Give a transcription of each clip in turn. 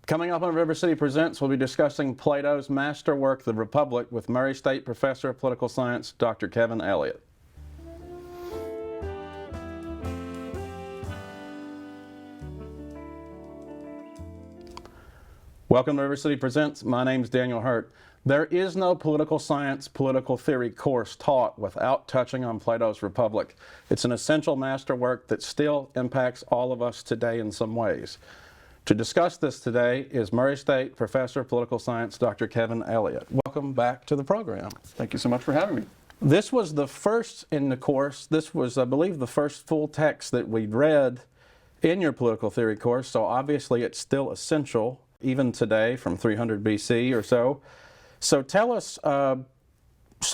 Coming up on River City Presents, we'll be discussing Plato's masterwork, The Republic, with Murray State Professor of Political Science, Dr. Kevin Elliott. Welcome to River City Presents. My name's Daniel Hurt. There is no political science, political theory course taught without touching on Plato's Republic. It's an essential masterwork that still impacts all of us today in some ways. To discuss this today is Murray State Professor of Political Science, Dr. Kevin Elliott. Welcome back to the program. Thank you so much for having me. This was the first in the course. This was, I believe, the first full text that we'd read in your political theory course, so obviously it's still essential, even today, from 300 BC or so. So tell us, so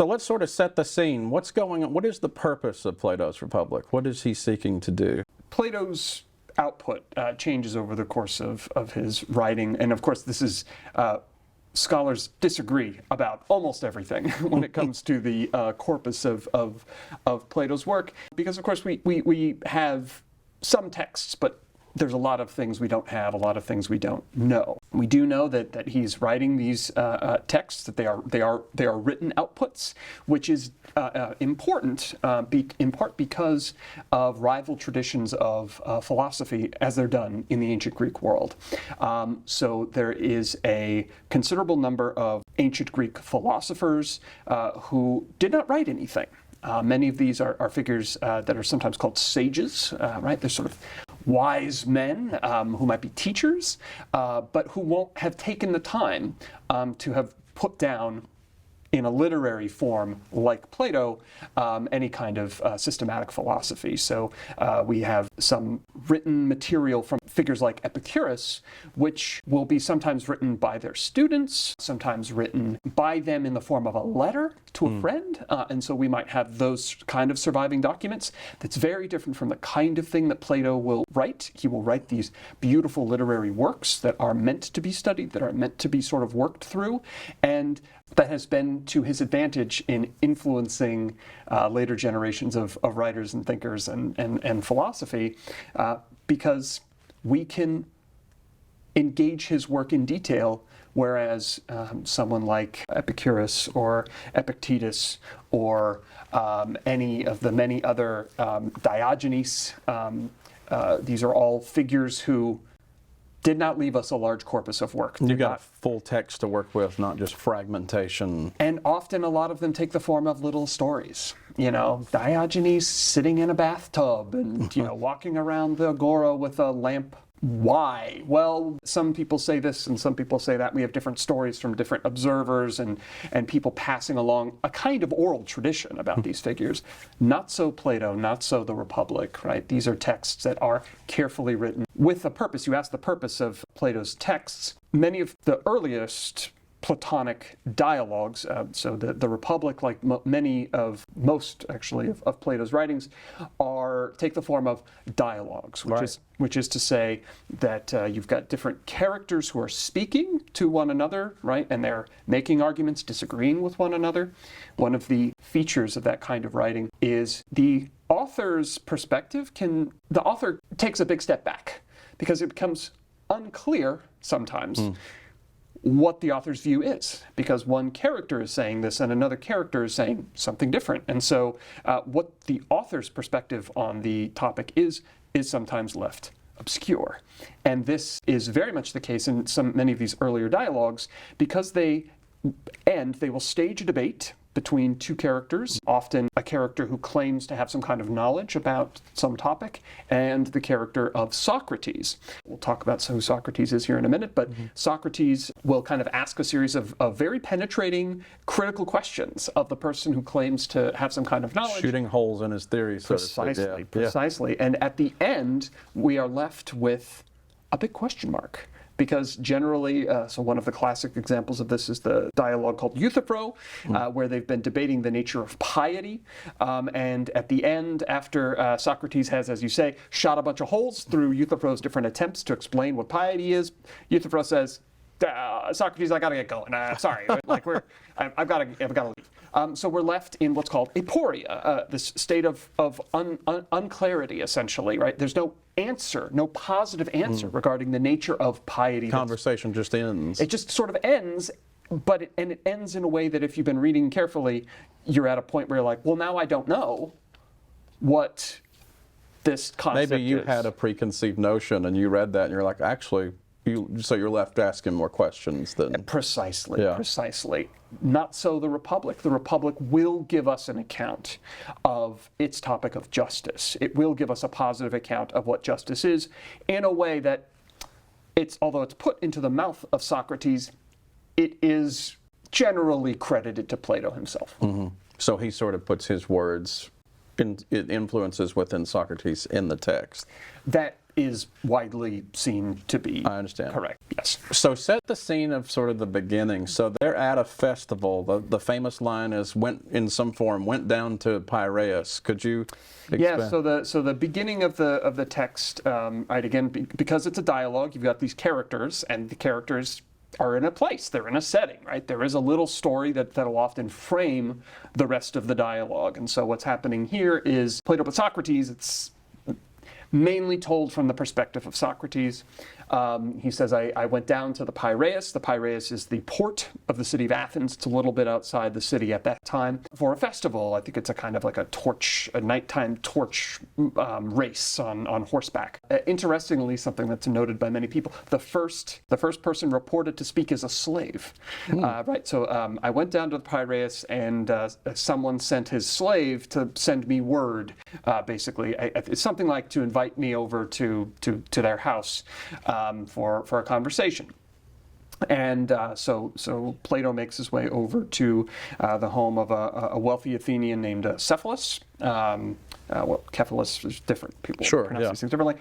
let's sort of set the scene. What's going on? What is the purpose of Plato's Republic? What is he seeking to do? Plato's output changes over the course of his writing, and of course this is scholars disagree about almost everything when it comes to the corpus of Plato's work, because of course we have some texts, but there's a lot of things we don't have, a lot of things we don't know. We do know that he's writing these texts, that they are written outputs, which is important in part because of rival traditions of philosophy as they're done in the ancient Greek world. So there is a considerable number of ancient Greek philosophers who did not write anything. Many of these are figures that are sometimes called sages, right? They're sort of wise men who might be teachers, but who won't have taken the time to have put down in a literary form like Plato any kind of systematic philosophy. So we have some written material from figures like Epicurus, which will be sometimes written by their students, sometimes written by them in the form of a letter to a friend. And so we might have those kind of surviving documents. That's very different from the kind of thing that Plato will write. He will write these beautiful literary works that are meant to be studied, that are meant to be sort of worked through, and that has been to his advantage in influencing later generations of writers and thinkers and philosophy, because we can engage his work in detail, whereas someone like Epicurus or Epictetus or any of the many other Diogenes, these are all figures who did not leave us a large corpus of work. You've got full text to work with, not just fragmentation. And often a lot of them take the form of little stories. You know, Diogenes sitting in a bathtub and, you know, walking around the agora with a lamp. Why? Well, some people say this and some people say that. We have different stories from different observers and people passing along a kind of oral tradition about these figures. Not so Plato, not so the Republic, right? These are texts that are carefully written with a purpose. You ask the purpose of Plato's texts. Many of the earliest Platonic dialogues, so the Republic, like most of Plato's writings, take the form of dialogues, which is to say that you've got different characters who are speaking to one another, right, and they're making arguments, disagreeing with one another. One of the features of that kind of writing is the author's perspective. The author takes a big step back because it becomes unclear sometimes what the author's view is, because one character is saying this and another character is saying something different. And so what the author's perspective on the topic is sometimes left obscure. And this is very much the case in many of these earlier dialogues, because they will stage a debate between two characters, often a character who claims to have some kind of knowledge about some topic, and the character of Socrates. We'll talk about who Socrates is here in a minute, but Socrates will kind of ask a series of very penetrating, critical questions of the person who claims to have some kind of knowledge. Shooting holes in his theories, so to speak. Precisely. And at the end, we are left with a big question mark. Because generally, so one of the classic examples of this is the dialogue called Euthyphro, where they've been debating the nature of piety. And at the end, after Socrates has, as you say, shot a bunch of holes through Euthyphro's different attempts to explain what piety is, Euthyphro says, Socrates, I gotta get going. Sorry, like I've got to leave. So we're left in what's called aporia, this state of unclarity, essentially, right? There's no answer, no positive answer regarding the nature of piety. Conversation just ends. It just sort of ends, but it ends in a way that if you've been reading carefully, you're at a point where you're like, well, now I don't know what this concept is. Maybe you had a preconceived notion and you read that and you're like, actually, so you're left asking more questions than... Precisely, Yeah. precisely. Not so the Republic. The Republic will give us an account of its topic of justice. It will give us a positive account of what justice is in a way that although it's put into the mouth of Socrates, it is generally credited to Plato himself. Mm-hmm. So he sort of puts his words, influences within Socrates in the text. That is widely seen to be I understand. correct, yes. So set the scene of sort of the beginning. So they're at a festival. The famous line is, went down to Piraeus. Could you expand? Yeah, so the beginning of the text, right, again, because it's a dialogue, you've got these characters, and the characters are in a place, they're in a setting, right? There is a little story that'll often frame the rest of the dialogue. And so what's happening here is Plato but Socrates, it's mainly told from the perspective of Socrates. He says, I went down to the Piraeus. The Piraeus is the port of the city of Athens. It's a little bit outside the city at that time for a festival. I think it's a kind of like a nighttime torch race on horseback. Interestingly, something that's noted by many people, the first person reported to speak is a slave, right? So I went down to the Piraeus and someone sent his slave to send me word, basically. It's something like to invite me over to their house for a conversation. And so Plato makes his way over to the home of a wealthy Athenian named Cephalus. Cephalus is different. People pronounce these things differently.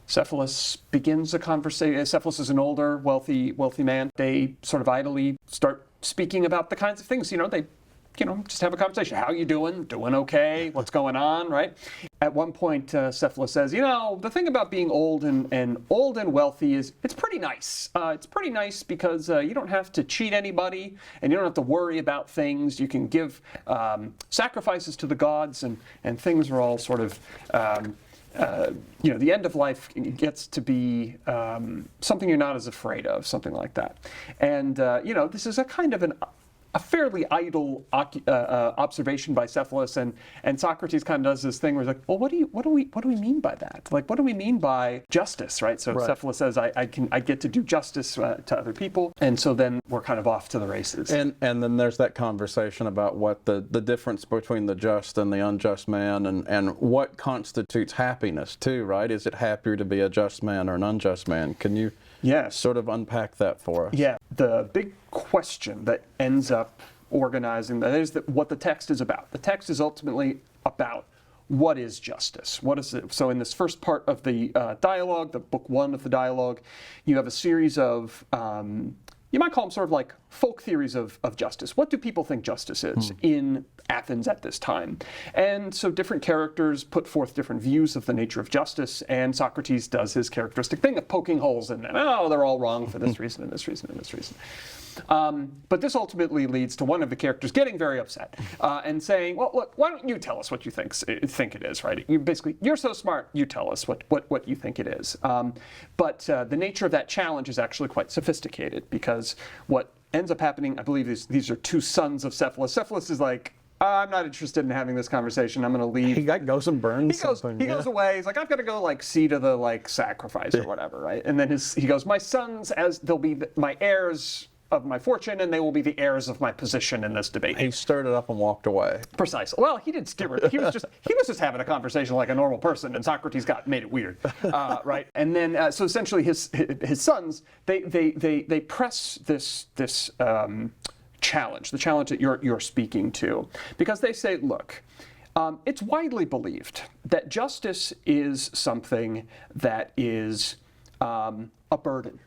Cephalus begins a conversation. Cephalus is an older, wealthy man. They sort of idly start speaking about the kinds of things, they just have a conversation. How you doing? Doing okay? What's going on, right? At one point, Cephalus says, the thing about being old and wealthy is it's pretty nice. It's pretty nice because you don't have to cheat anybody and you don't have to worry about things. You can give sacrifices to the gods and things are all sort of, the end of life gets to be something you're not as afraid of, something like that. And, this is a kind of a fairly idle observation by Cephalus, and Socrates kind of does this thing where he's like, well, what do we mean by that? Like, what do we mean by justice, right? So Cephalus says, I get to do justice to other people, and so then we're kind of off to the races. And then there's that conversation about what the difference between the just and the unjust man, and what constitutes happiness too, right? Is it happier to be a just man or an unjust man? Can you sort of unpack that for us? Yeah, the big question that ends up organizing that is what the text is about. The text is ultimately about what is justice? What is it? So in this first part of the dialogue, the book one of the dialogue, you have a series of you might call them sort of like folk theories of justice. What do people think justice is in Athens at this time? And so different characters put forth different views of the nature of justice, and Socrates does his characteristic thing of poking holes in it. They're all wrong for this reason and this reason and this reason. But this ultimately leads to one of the characters getting very upset and saying, well, look, why don't you tell us what you think it is, right? You're so smart, you tell us what you think it is. But the nature of that challenge is actually quite sophisticated, because what ends up happening, I believe these are two sons of Cephalus. Cephalus is like, I'm not interested in having this conversation. I'm going to leave. He goes and burns something. He goes away. He's like, I've got to go see to the sacrifice or whatever, right? And then he goes, my sons, they'll be my heirs of my fortune, and they will be the heirs of my position in this debate. He stirred it up and walked away. Precisely. Well, he did stir it. He was just having a conversation like a normal person, and Socrates made it weird, right? And then so essentially his sons they press this challenge, the challenge that you're speaking to, because they say, look, it's widely believed that justice is something that is a burden.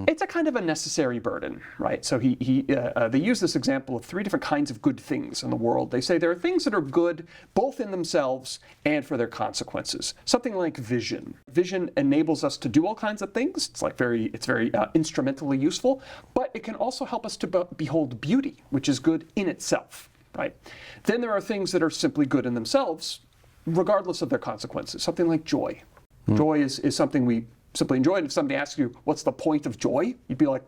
it's a kind of a necessary burden, right? So they use this example of 3 different kinds of good things in the world. They say there are things that are good both in themselves and for their consequences. Something like vision. Vision enables us to do all kinds of things. It's very instrumentally useful, but it can also help us to behold beauty, which is good in itself, right? Then there are things that are simply good in themselves, regardless of their consequences. Something like joy. Joy is something we simply enjoy. And if somebody asks you, what's the point of joy? You'd be like,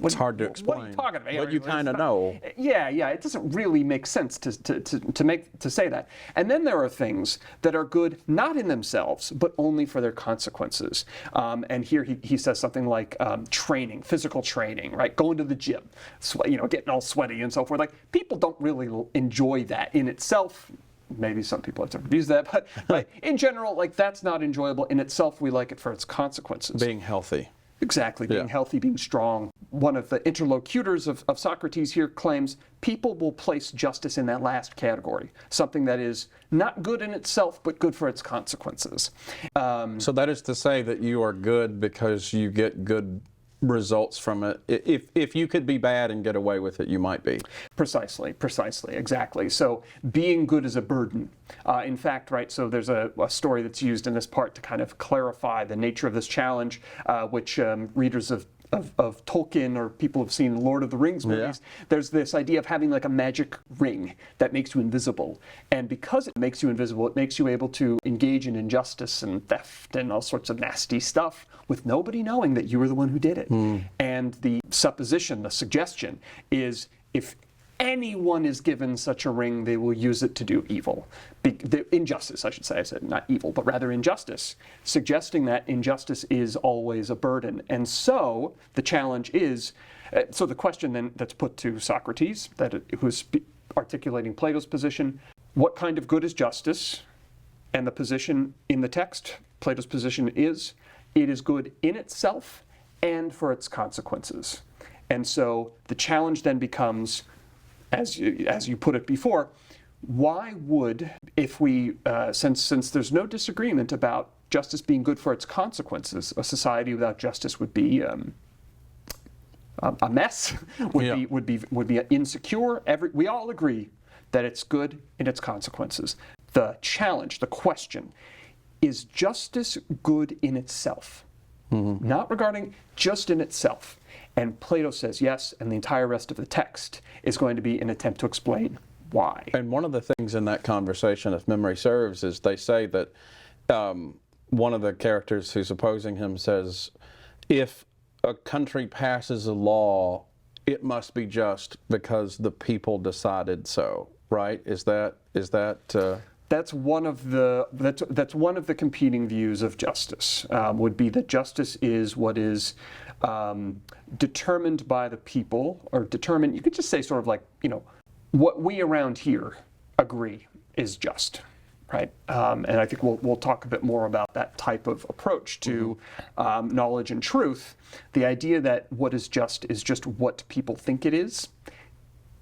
it's hard to explain. What are you talking about? But you kind of know. Yeah, it doesn't really make sense to say that. And then there are things that are good not in themselves, but only for their consequences. And here he says something like training, physical training, right? Going to the gym, getting all sweaty and so forth. Like, people don't really enjoy that in itself. Maybe some people have to abuse that, but in general, that's not enjoyable in itself. We like it for its consequences. Being healthy. Exactly, being healthy, being strong. One of the interlocutors of Socrates here claims people will place justice in that last category, something that is not good in itself, but good for its consequences. So that is to say that you are good because you get good results from it. If you could be bad and get away with it, you might be. Precisely, exactly. So being good is a burden. In fact, right, so there's a story that's used in this part to kind of clarify the nature of this challenge, which readers of Tolkien or people who've seen Lord of the Rings movies, there's this idea of having like a magic ring that makes you invisible. And because it makes you invisible, it makes you able to engage in injustice and theft and all sorts of nasty stuff with nobody knowing that you were the one who did it. And the supposition, the suggestion is, if anyone is given such a ring, they will use it to do evil. Injustice, I should say. I said not evil, but rather injustice, suggesting that injustice is always a burden. And so the challenge is, so the question then that's put to Socrates, who's articulating Plato's position, what kind of good is justice? And the position in the text, Plato's position is, it is good in itself and for its consequences. And so the challenge then becomes, as you put it before, why would, if we, since there's no disagreement about justice being good for its consequences, a society without justice would be a mess, would be insecure. We all agree that it's good in its consequences. The challenge, the question, is justice good in itself? Not regarding just in itself. And Plato says yes, and the entire rest of the text is going to be an attempt to explain why. And one of the things in that conversation, if memory serves, is they say that one of the characters who's opposing him says, if a country passes a law, it must be just because the people decided so, right? Is that That's one of the competing views of justice. Would be that justice is what is determined by the people, or determined. You could just say sort of like, what we around here agree is just, right? And I think we'll talk a bit more about that type of approach to knowledge and truth. The idea that what is just what people think it is,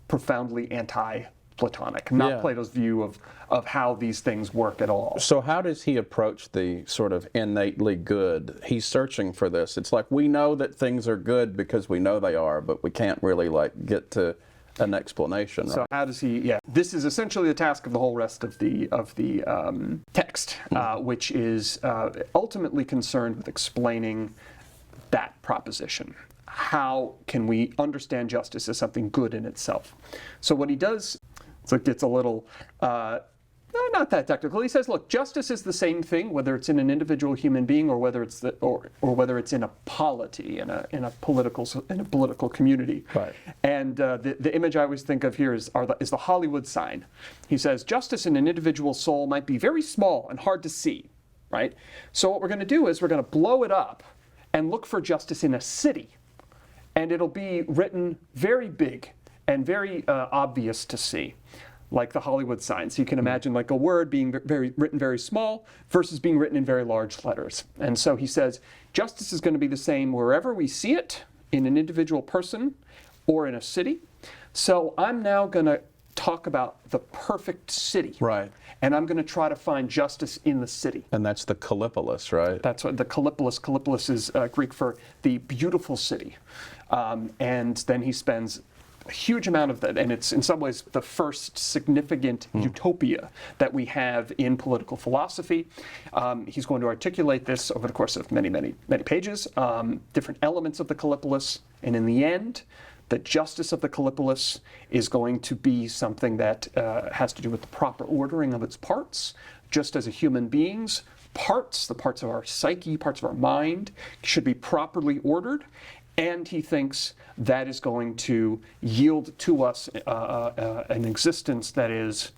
profoundly anti-Platonic, not Plato's view of how these things work at all. So how does he approach the sort of innately good? He's searching for this. It's like, we know that things are good because we know they are, but we can't really get to an explanation. So how does he? This is essentially the task of the whole rest of the text, which is ultimately concerned with explaining that proposition. How can we understand justice as something good in itself? So what he does, so it gets a little, not that technical. He says, look, justice is the same thing, whether it's in an individual human being or whether it's or whether it's in a polity, in a political community. Right. And the image I always think of here is the Hollywood sign. He says, justice in an individual soul might be very small and hard to see, right? So what we're going to do is we're going to blow it up and look for justice in a city. And it'll be written very big and very obvious to see, like the Hollywood sign. So you can imagine like a word being written very small versus being written in very large letters. And so he says, justice is going to be the same wherever we see it, in an individual person or in a city. So I'm now going to talk about the perfect city. Right. And I'm going to try to find justice in the city. And that's the Kallipolis, right? That's what the Kallipolis. Kallipolis is Greek for the beautiful city. And then he spends a huge amount of that, and it's in some ways the first significant utopia that we have in political philosophy. He's going to articulate this over the course of many, many, many pages, different elements of the Kallipolis, and in the end, the justice of the Kallipolis is going to be something that has to do with the proper ordering of its parts. Just as a human beings, the parts of our psyche, parts of our mind, should be properly ordered. And he thinks that is going to yield to us an existence that is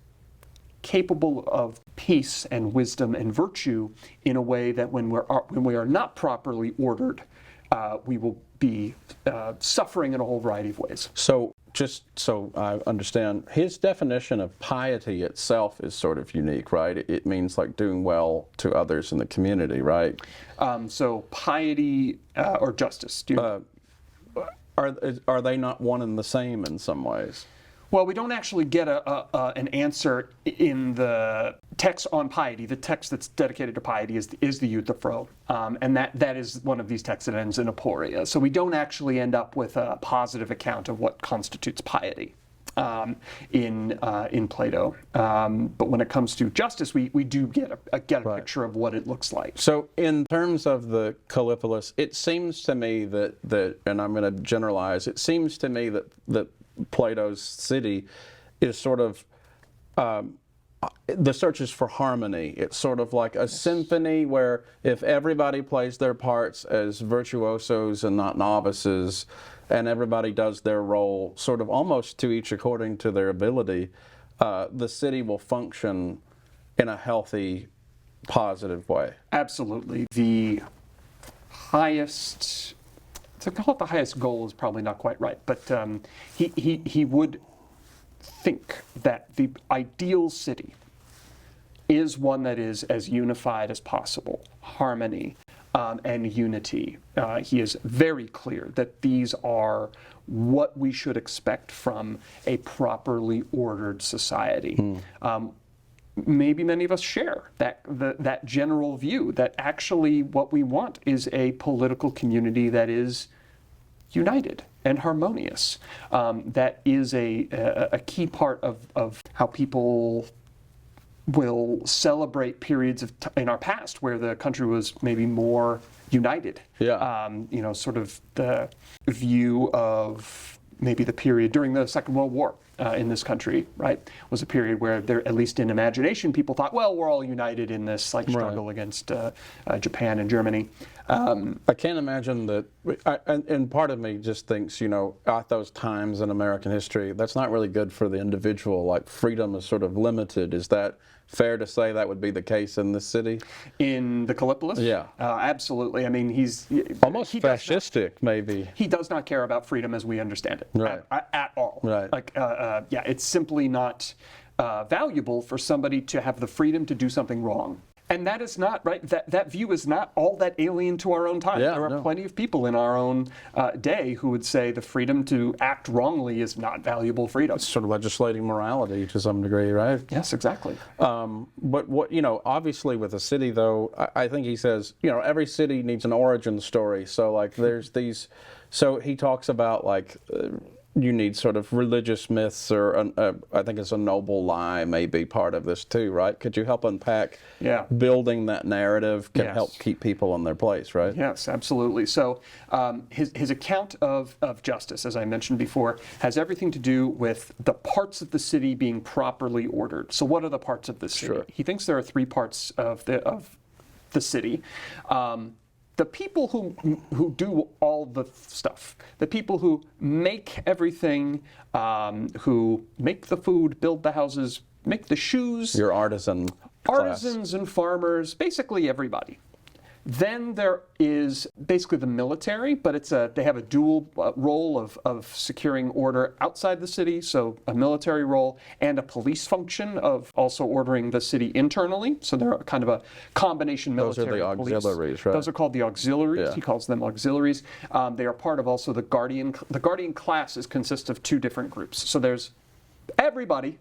capable of peace and wisdom and virtue in a way that when we are not properly ordered, we will be suffering in a whole variety of ways. So just so I understand, his definition of piety itself is sort of unique, right? It means like doing well to others in the community, right? So piety or justice. Are they not one and the same in some ways? Well, we don't actually get an answer in the text on piety. The text that's dedicated to piety is the Euthyphro, and that is one of these texts that ends in aporia. So we don't actually end up with a positive account of what constitutes piety in Plato. But when it comes to justice, we do get a picture of what it looks like. So in terms of the Kallipolis, it seems to me that, and I'm going to generalize, it seems to me that Plato's city is sort of the search is for harmony. It's sort of like a symphony where if everybody plays their parts as virtuosos and not novices, and everybody does their role sort of almost to each according to their ability, the city will function in a healthy, positive way. Absolutely. The highest, to call it the highest goal is probably not quite right, but he would think that the ideal city is one that is as unified as possible, harmony and unity. He is very clear that these are what we should expect from a properly ordered society. Maybe many of us share that general view that actually what we want is a political community that is united and harmonious. That is a key part of how people will celebrate periods in our past where the country was maybe more united. Yeah. Sort of the view of maybe the period during the Second World War in this country, right, was a period where there, at least in imagination, people thought, well, we're all united in this struggle against Japan and Germany. I can't imagine that, and part of me just thinks, at those times in American history, that's not really good for the individual. Like freedom is sort of limited. Is that fair to say that would be the case in this city? In the Kallipolis? Yeah. Absolutely. I mean, he's almost fascistic, maybe. He does not care about freedom as we understand it at all. Right. It's simply not valuable for somebody to have the freedom to do something wrong. And that is not, right, that view is not all that alien to our own time. Yeah, there are plenty of people in our own day who would say the freedom to act wrongly is not valuable freedom. It's sort of legislating morality to some degree, right? Yes, exactly. But what, obviously with a city though, I think he says, every city needs an origin story. So like there's these, so he talks about like, you need sort of religious myths, or I think it's a noble lie may be part of this too, right? Could you help unpack building that narrative can help keep people in their place, right? Yes, absolutely. So his account of justice, as I mentioned before, has everything to do with the parts of the city being properly ordered. So what are the parts of the city? Sure. He thinks there are three parts of the city. The people who do all the stuff, the people who make everything, who make the food, build the houses, make the shoes. Your artisan class. Artisans and farmers, basically everybody. Then there is basically the military, but they have a dual role of securing order outside the city, so a military role, and a police function of also ordering the city internally. So they're kind of a combination military. Those are the auxiliaries, right? Those are called the auxiliaries. Yeah. He calls them auxiliaries. They are part of also the guardian. The guardian class consists of two different groups. So there's everybody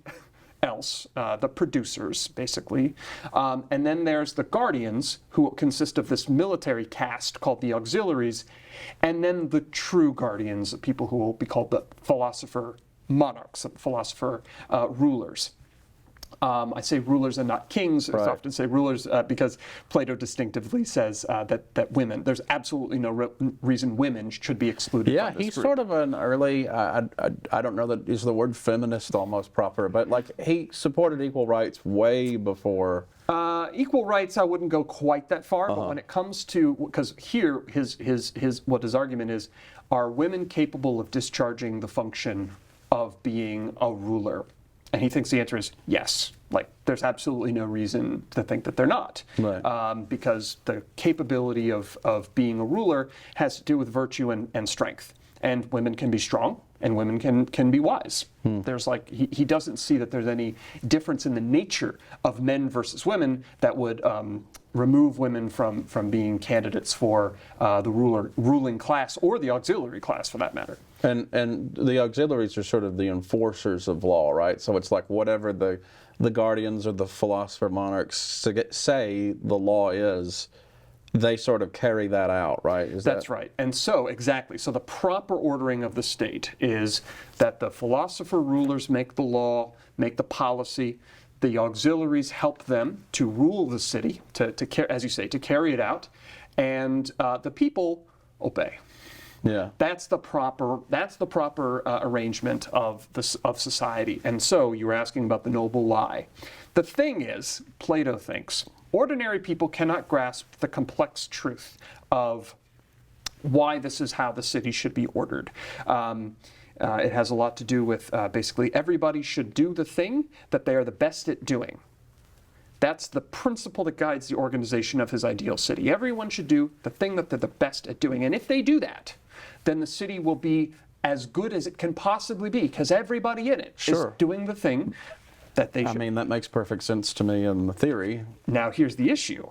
else, the producers, basically. And then there's the guardians, who consist of this military caste called the auxiliaries, and then the true guardians, people who will be called the philosopher monarchs, philosopher rulers. I say rulers and not kings. I often say rulers because Plato distinctively says that women, there's absolutely no reason women should be excluded from this he's group. sort of an early, I don't know that is the word feminist almost proper, but like he supported equal rights way before. Equal rights, I wouldn't go quite that far, but when it comes to, because here what his argument is, are women capable of discharging the function of being a ruler? And he thinks the answer is yes. Like, there's absolutely no reason to think that they're not. Right. Because the capability of being a ruler has to do with virtue and strength. And women can be strong, and women can be wise. There's like, he doesn't see that there's any difference in the nature of men versus women that would remove women from being candidates for the ruling class, or the auxiliary class for that matter. And the auxiliaries are sort of the enforcers of law, right? So it's like whatever the guardians or the philosopher monarchs say the law is, they sort of carry that out, right? That's right. And so, exactly. So the proper ordering of the state is that the philosopher rulers make the law, make the policy. The auxiliaries help them to rule the city, as you say, to carry it out. And the people obey. Yeah. That's the proper arrangement of society. And so you were asking about the noble lie. The thing is, Plato thinks, ordinary people cannot grasp the complex truth of why this is how the city should be ordered. It has a lot to do with basically everybody should do the thing that they are the best at doing. That's the principle that guides the organization of his ideal city. Everyone should do the thing that they're the best at doing. And if they do that, then the city will be as good as it can possibly be, because everybody in it is doing the thing that they should. I mean, that makes perfect sense to me in the theory. Now, here's the issue.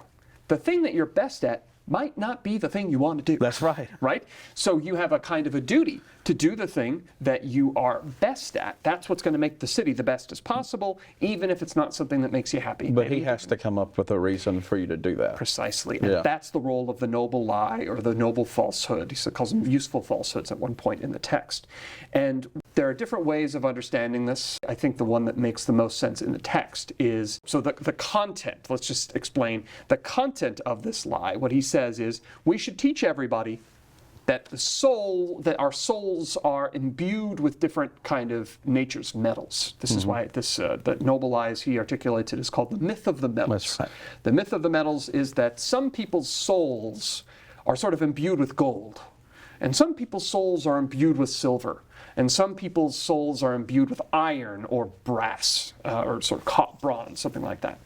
The thing that you're best at might not be the thing you want to do. That's right. Right? So you have a kind of a duty to do the thing that you are best at. That's what's going to make the city the best as possible, even if it's not something that makes you happy. But he has to come up with a reason for you to do that. Precisely. And that's the role of the noble lie, or the noble falsehood. He calls them useful falsehoods at one point in the text. And there are different ways of understanding this. I think the one that makes the most sense in the text is, so the content, let's just explain the content of this lie. What he says is, we should teach everybody that that our souls are imbued with different kind of nature's metals. This is why the noble lie, as he articulates it, is called the myth of the metals. That's right. The myth of the metals is that some people's souls are sort of imbued with gold, and some people's souls are imbued with silver, and some people's souls are imbued with iron or brass, or sort of bronze, something like that.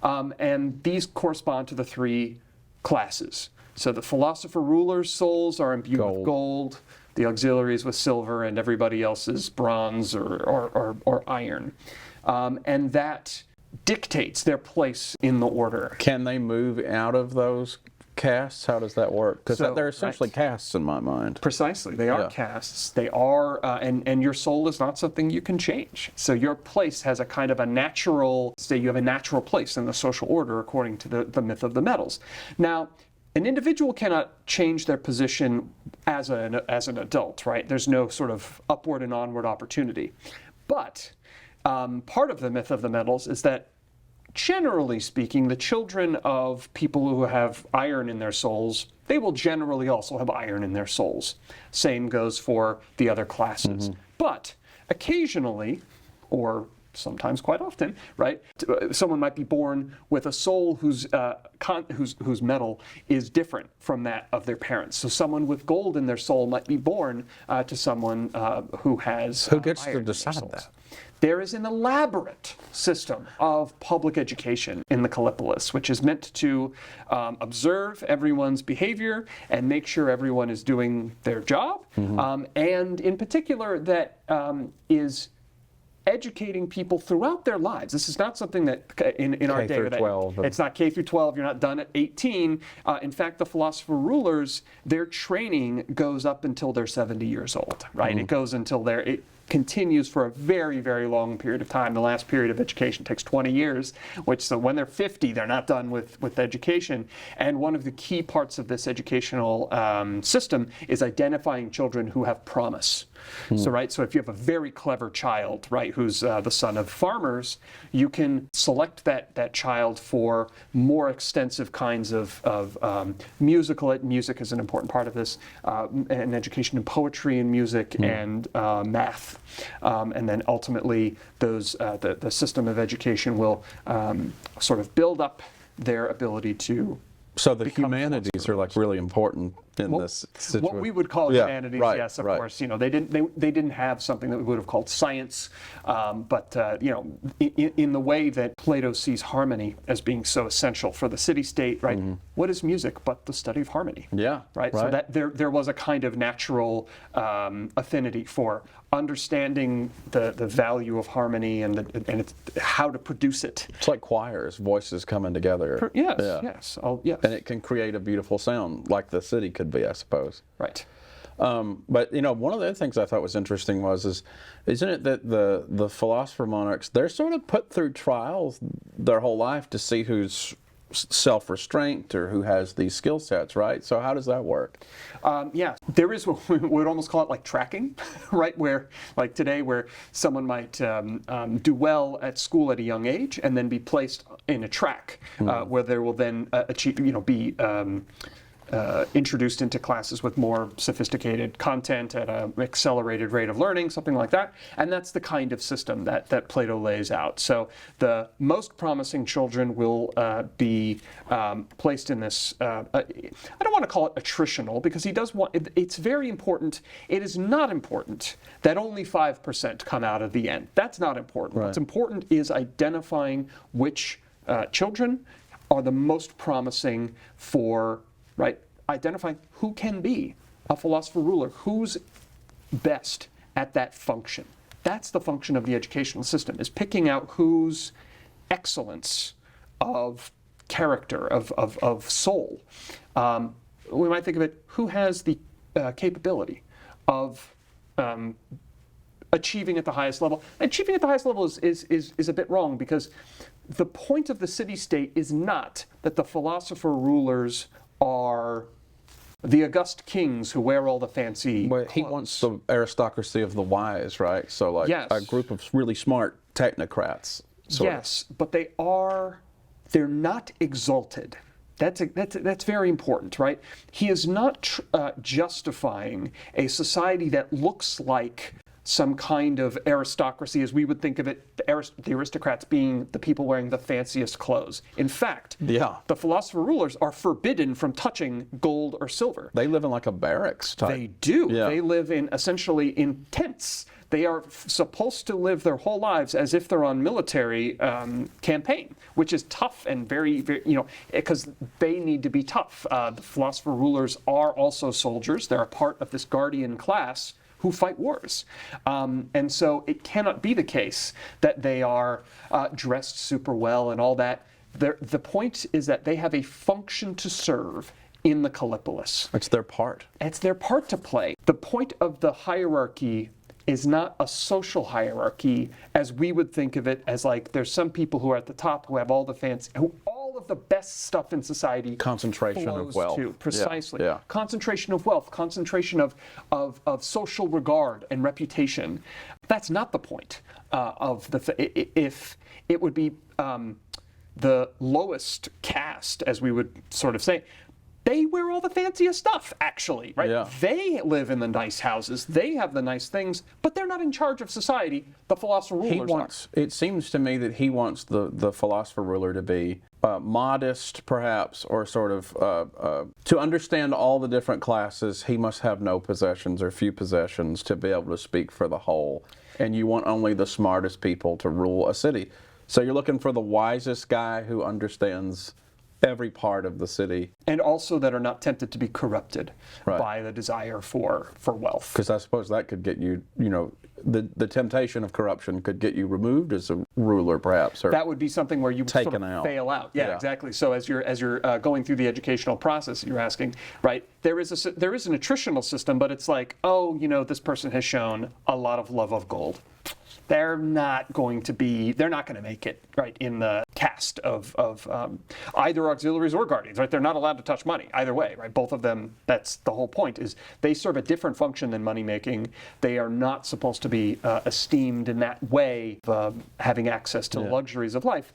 And these correspond to the three classes. So the philosopher rulers' souls are imbued with gold, the auxiliaries with silver, and everybody else's bronze or iron. And that dictates their place in the order. Can they move out of those castes? How does that work? Because they're essentially castes in my mind. Precisely. They are castes. They are, and your soul is not something you can change. So your place has a kind of a natural, say you have a natural place in the social order according to the myth of the metals. Now, an individual cannot change their position as an adult, right? There's no sort of upward and onward opportunity. But part of the myth of the metals is that, generally speaking, the children of people who have iron in their souls, they will generally also have iron in their souls. Same goes for the other classes. But occasionally, or sometimes quite often, right? Someone might be born with a soul whose metal is different from that of their parents. So someone with gold in their soul might be born to someone who has Who gets iron to in their decide souls. that? There is an elaborate system of public education in the Callipolis, which is meant to observe everyone's behavior and make sure everyone is doing their job, and in particular that is educating people throughout their lives. This is not something that in our day, it's not K through 12, you're not done at 18. In fact, the philosopher rulers, their training goes up until they're 70 years old, right? It goes until continues for a very, very long period of time. The last period of education takes 20 years, which, so when they're 50, they're not done with education. And one of the key parts of this educational system is identifying children who have promise. So, right, so if you have a very clever child, right, who's the son of farmers, you can select that child for more extensive kinds of music is an important part of this, and education in poetry and music and math. And then ultimately those the system of education will sort of build up their ability to. So the humanities are like really important in this situation. What we would call humanities, yes, of course. You know, they didn't have something that we would have called science, but you know, in the way that Plato sees harmony as being so essential for the city-state, right? What is music but the study of harmony? Yeah, right. So that there was a kind of natural affinity for understanding the value of harmony and it's how to produce it. It's like choirs, voices coming together. Yes. Yes. And it can create a beautiful sound, like the city could be, I suppose. Right. But you know, one of the other things I thought was interesting isn't it that the philosopher monarchs, they're sort of put through trials their whole life to see who's self-restraint or who has these skill sets, right? So how does that work? Yeah, there is what we would almost call it like tracking, right? Where, like today, where someone might do well at school at a young age and then be placed in a track where they will then achieve, you know, be introduced into classes with more sophisticated content at an accelerated rate of learning, something like that. And that's the kind of system that Plato lays out. So the most promising children will be placed in this, I don't want to call it attritional, because he does want, it's very important. It is not important that only 5% come out at the end. That's not important. Right. What's important is identifying which children are the most promising for, right, identifying who can be a philosopher ruler, who's best at that function. That's the function of the educational system, is picking out whose excellence of character, of soul. We might think of it, who has the capability of achieving at the highest level. Achieving at the highest level is a bit wrong, because the point of the city-state is not that the philosopher rulers are the august kings who wear all the fancy clothes. He wants the aristocracy of the wise, right? So like a group of really smart technocrats. Yes, but they're not exalted. That's very important, right? He is not justifying a society that looks like some kind of aristocracy as we would think of it, the aristocrats being the people wearing the fanciest clothes. In fact, the philosopher rulers are forbidden from touching gold or silver. They live in like a barracks type. They do. Yeah. They live essentially in tents. They are supposed to live their whole lives as if they're on military campaign, which is tough and very, very, you know, because they need to be tough. The philosopher rulers are also soldiers. They're a part of this guardian class who fight wars. And so it cannot be the case that they are dressed super well and all that. The point is that they have a function to serve in the Callipolis. It's their part. It's their part to play. The point of the hierarchy is not a social hierarchy as we would think of it, as like there's some people who are at the top who have all the fancy, all of the best stuff in society. Concentration of wealth. Precisely. Yeah. Concentration of wealth, concentration of social regard and reputation. That's not the point of if it would be the lowest caste, as we would sort of say. They wear all the fanciest stuff, actually, right? Yeah. They live in the nice houses. They have the nice things, but they're not in charge of society. The philosopher rulers are. It seems to me that he wants the philosopher ruler to be modest, perhaps, or sort of to understand all the different classes. He must have no possessions or few possessions to be able to speak for the whole. And you want only the smartest people to rule a city. So you're looking for the wisest guy who understands every part of the city. And also that are not tempted to be corrupted Right. by the desire for wealth. Because I suppose that could get you, the temptation of corruption could get you removed as a ruler, perhaps, or That would be something where you would sort taken of out. fail out. Yeah, Yeah. exactly. So as you're going through the educational process, you're asking, right? There is an attritional system, but it's like, oh, this person has shown a lot of love of gold. They're not going to make it, right, in the cast of either auxiliaries or guardians, right? They're not allowed to touch money either way, right? Both of them, that's the whole point, is they serve a different function than money making. They are not supposed to be esteemed in that way of having access to the luxuries of life.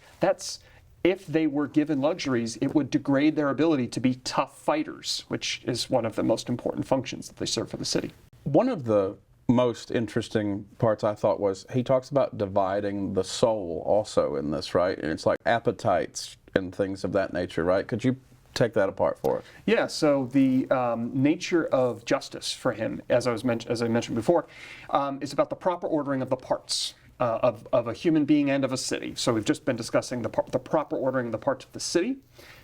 If they were given luxuries, it would degrade their ability to be tough fighters, which is one of the most important functions that they serve for the city. One of the most interesting parts I thought was he talks about dividing the soul also in this, right? And it's like appetites and things of that nature, right? Could you take that apart for us? Yeah, so the nature of justice for him, as I mentioned before, is about the proper ordering of the parts of a human being and of a city. So we've just been discussing the proper ordering of the parts of the city.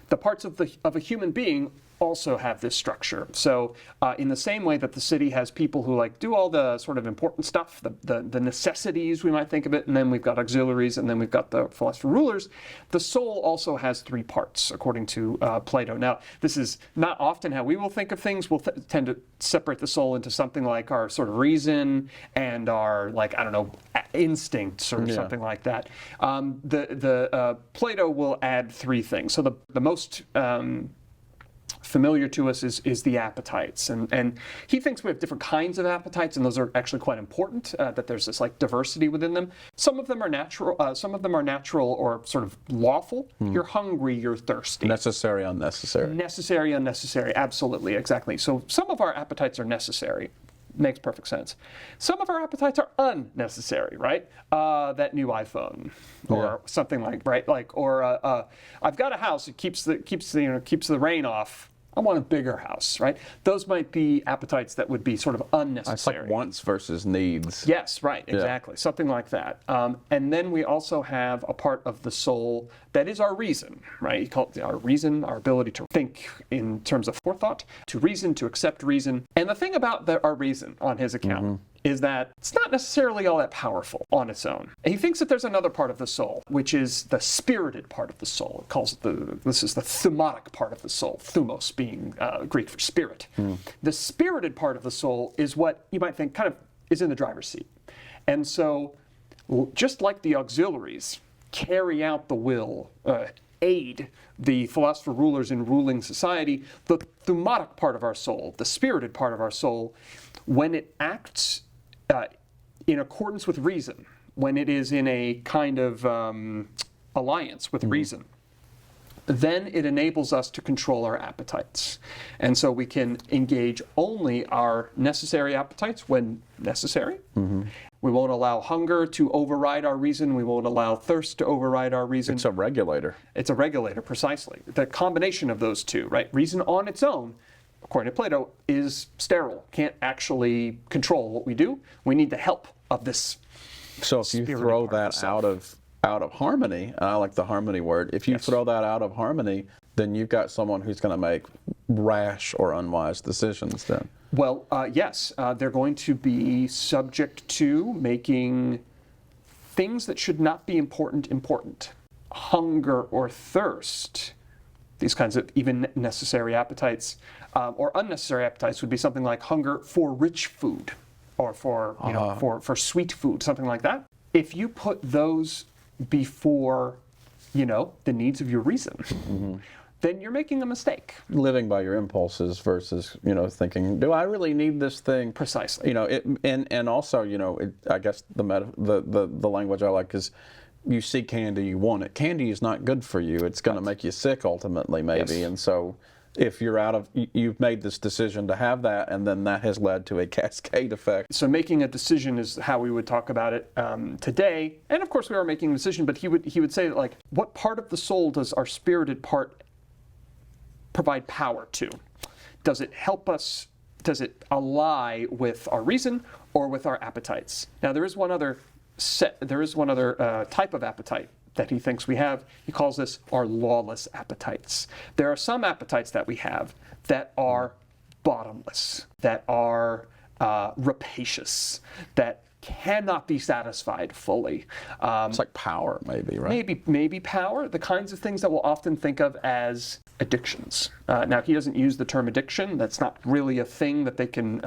The parts of a human being also have this structure. So in the same way that the city has people who do all the sort of important stuff, the necessities, we might think of it, and then we've got auxiliaries, and then we've got the philosopher rulers, the soul also has three parts, according to Plato. Now, this is not often how we will think of things. We'll tend to separate the soul into something like our sort of reason and our, instincts or something like that. Plato will add three things. So the most familiar to us is the appetites, and he thinks we have different kinds of appetites, and those are actually quite important. That there's this diversity within them. Some of them are natural. Some of them are natural or sort of lawful. You're hungry. You're thirsty. Necessary, unnecessary. Necessary, unnecessary. Absolutely, exactly. So some of our appetites are necessary. Makes perfect sense. Some of our appetites are unnecessary, right? That new iPhone, or something I've got a house. It keeps the rain off. I want a bigger house, right? Those might be appetites that would be sort of unnecessary. It's like wants versus needs. Yes, right, exactly. Something like that. And then we also have a part of the soul that is our reason, right? You call it our reason, our ability to think in terms of forethought, to reason, to accept reason. And the thing about our reason on his account is that it's not necessarily all that powerful on its own. And he thinks that there's another part of the soul, which is the spirited part of the soul. It calls it this is the thumotic part of the soul, thumos being Greek for spirit. The spirited part of the soul is what you might think kind of is in the driver's seat. And so, just like the auxiliaries carry out the will, aid the philosopher rulers in ruling society, the thumotic part of our soul, the spirited part of our soul, when it acts in accordance with reason, when it is in a kind of alliance with reason, then it enables us to control our appetites. And so we can engage only our necessary appetites when necessary. We won't allow hunger to override our reason. We won't allow thirst to override our reason. It's a regulator. It's a regulator, precisely. The combination of those two, right? Reason on its own, according to Plato, is sterile. Can't actually control what we do. We need the help of this. So if you throw that out of harmony, and I like the harmony word, if you throw that out of harmony, then you've got someone who's going to make rash or unwise decisions then. Well, yes, they're going to be subject to making things that should not be important. Hunger or thirst, these kinds of even necessary appetites, or unnecessary appetites would be something like hunger for rich food, or for for sweet food, something like that. If you put those before, the needs of your reason, then you're making a mistake. Living by your impulses versus, thinking, do I really need this thing? Precisely. And also, I guess the language I like is, you see candy, you want it. Candy is not good for you. It's going to make you sick ultimately, maybe. Yes. And so, if you've made this decision to have that, and then that has led to a cascade effect. So making a decision is how we would talk about it today. And of course, we are making a decision. But he would say that, what part of the soul does our spirited part provide power to? Does it help us? Does it ally with our reason or with our appetites? Now, there is one other type of appetite that he thinks we have. He calls this our lawless appetites. There are some appetites that we have that are bottomless, that are rapacious, that cannot be satisfied fully. It's like power, maybe, right? Maybe power, the kinds of things that we'll often think of as addictions. Now, he doesn't use the term addiction. That's not really a thing that they can,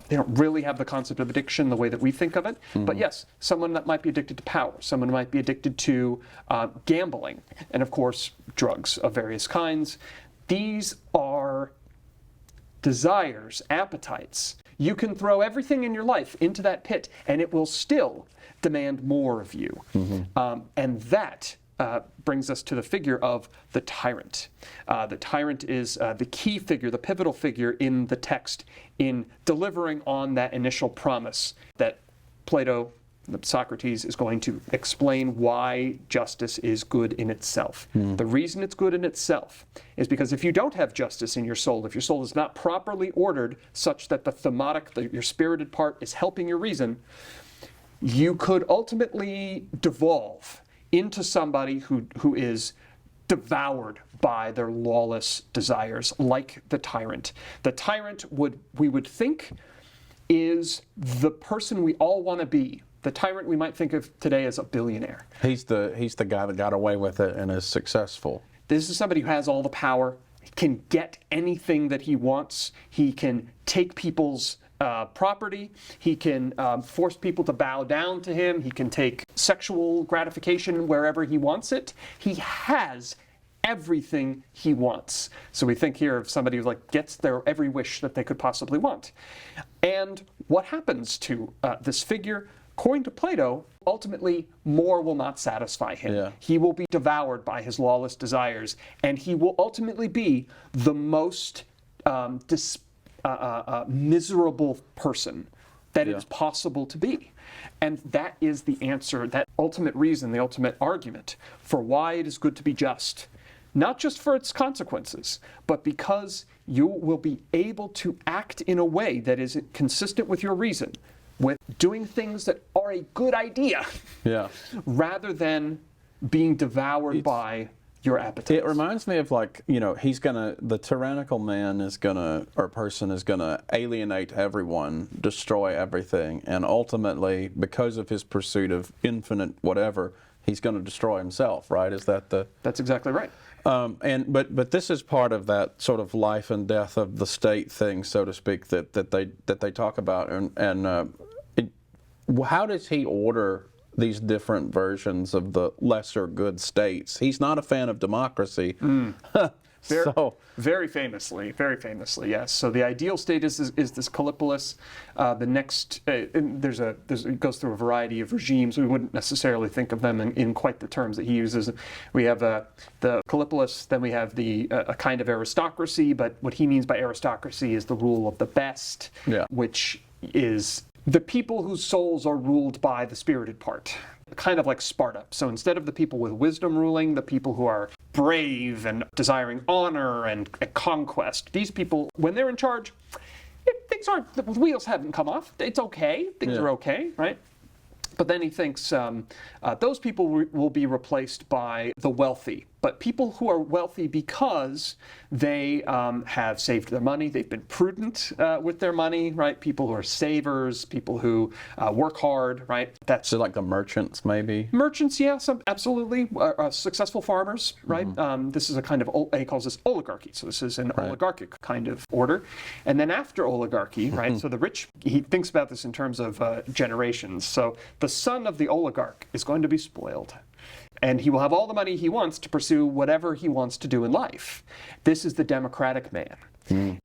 they don't really have the concept of addiction the way that we think of it. But yes, someone that might be addicted to power, someone might be addicted to gambling, and of course, drugs of various kinds. These are desires, appetites. You can throw everything in your life into that pit, and it will still demand more of you. And that brings us to the figure of the tyrant. The tyrant is the key figure, the pivotal figure in the text in delivering on that initial promise that Plato, Socrates, is going to explain why justice is good in itself. The reason it's good in itself is because if you don't have justice in your soul, if your soul is not properly ordered such that the thematic, your spirited part is helping your reason, you could ultimately devolve into somebody who is devoured by their lawless desires, like the tyrant. The tyrant we would think is the person we all want to be. The tyrant we might think of today as a billionaire. He's the guy that got away with it and is successful. This is somebody who has all the power, can get anything that he wants. He can take people's property. He can force people to bow down to him. He can take sexual gratification wherever he wants it. He has everything he wants. So we think here of somebody who gets their every wish that they could possibly want. And what happens to this figure? According to Plato, ultimately, more will not satisfy him. Yeah. He will be devoured by his lawless desires, and he will ultimately be the most miserable person that it is possible to be. And that is the answer, that ultimate reason, the ultimate argument for why it is good to be just. Not just for its consequences, but because you will be able to act in a way that is consistent with your reason, with doing things that are a good idea, rather than being devoured by your appetites. It reminds me of the tyrannical man or person is gonna alienate everyone, destroy everything, and ultimately, because of his pursuit of infinite whatever, he's gonna destroy himself, right? Is that the... That's exactly right. But this is part of that sort of life and death of the state thing, so to speak, that they talk about. How does he order these different versions of the lesser good states? He's not a fan of democracy. Very famously, yes. So the ideal state is this Callipolis. The next, it goes through a variety of regimes. We wouldn't necessarily think of them in quite the terms that he uses. We have the Callipolis, then we have a kind of aristocracy, but what he means by aristocracy is the rule of the best, which is the people whose souls are ruled by the spirited part. Kind of like Sparta. So instead of the people with wisdom ruling, the people who are brave and desiring honor and conquest, these people, when they're in charge, the wheels haven't come off. It's okay. Things are okay, right? But then he thinks those people will be replaced by the wealthy. But people who are wealthy because they have saved their money, they've been prudent with their money, right? People who are savers, people who work hard, right? That's so like the merchants, maybe? Merchants, yeah, absolutely. Successful farmers, right? This is a kind of, he calls this oligarchy. So this is an oligarchic kind of order. And then after oligarchy, right? So the rich, he thinks about this in terms of generations. So the son of the oligarch is going to be spoiled. And he will have all the money he wants to pursue whatever he wants to do in life. This is the democratic man.